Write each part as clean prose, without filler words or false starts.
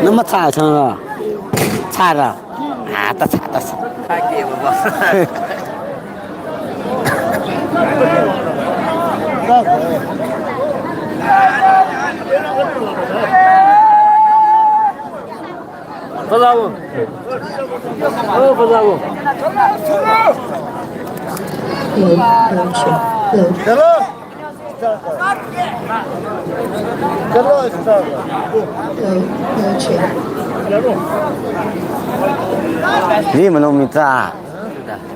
那么差成了，差着，啊，大差大差。不咋不，不咋不。你们弄没炸？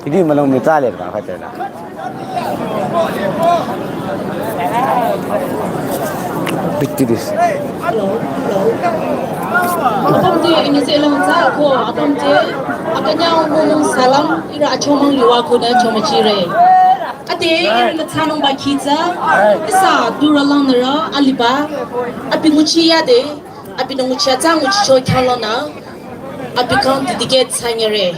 你们弄没炸嘞？吧，快点啦！必须的。Atom dia ini selang aku, atom dia akannya ngomong salam ira chomong liwa ko na chomachire. Ate ira tsanong ba kiza, isa duralang nara aliba, api nguchiya de, api nguchiya tang nguchi choi thalona, api kan tiket sanyere.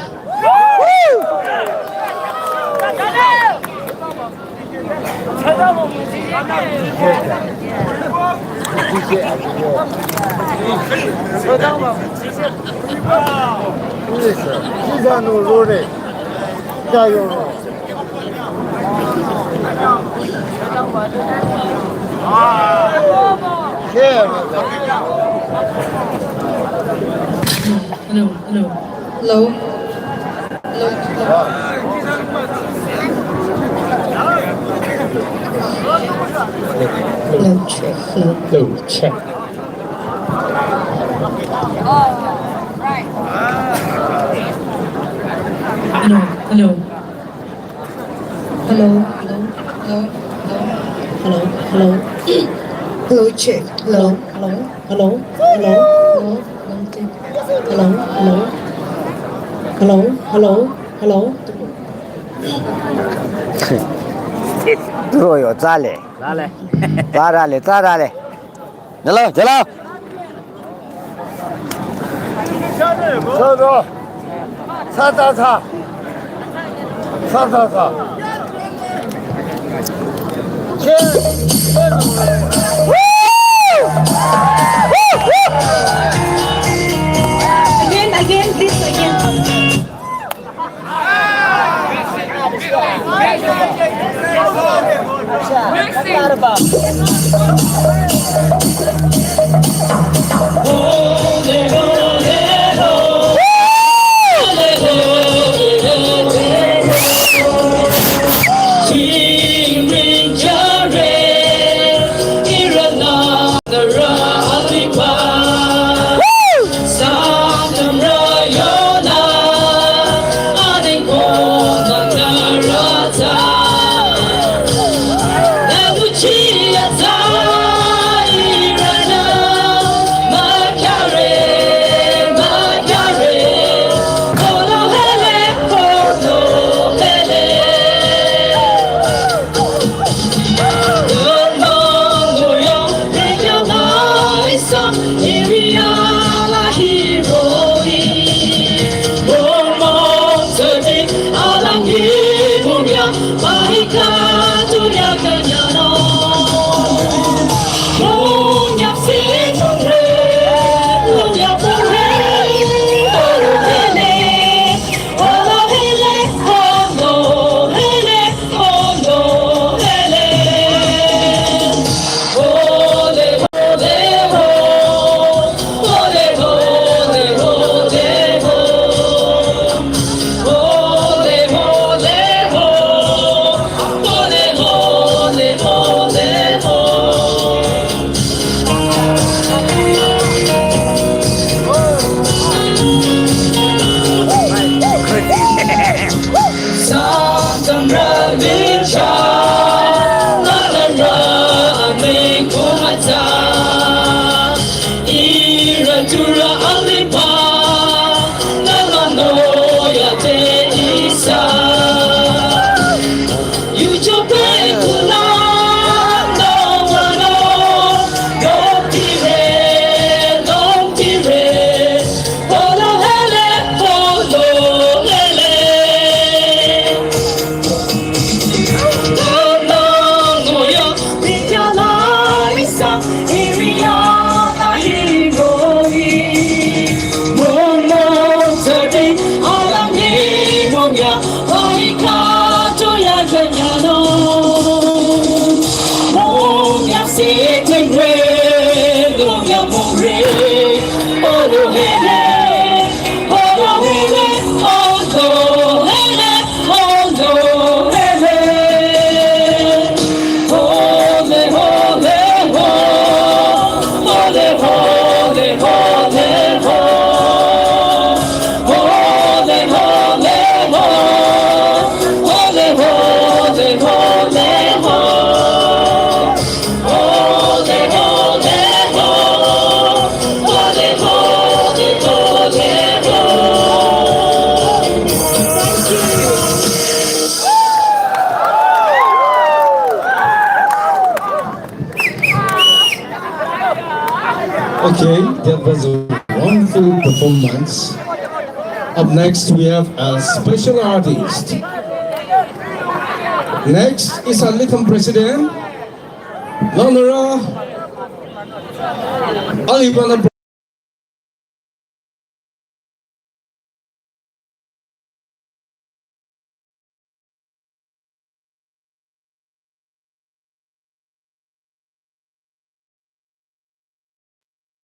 Hello. Hello, check. Hello, check. Hello. 都有炸嘞，炸嘞，炸嘞，走喽，走，擦，Again, please again. ya oi ka to ya kanya no mo ya se te re lo ya mo re oh lo hele oh lo hele oh lo hele oh lo hele ole ole ho ole ole ole ho Okay, that was a wonderful performance. Up next, we have a special artist. Next is our Little President, Lonora Olivana.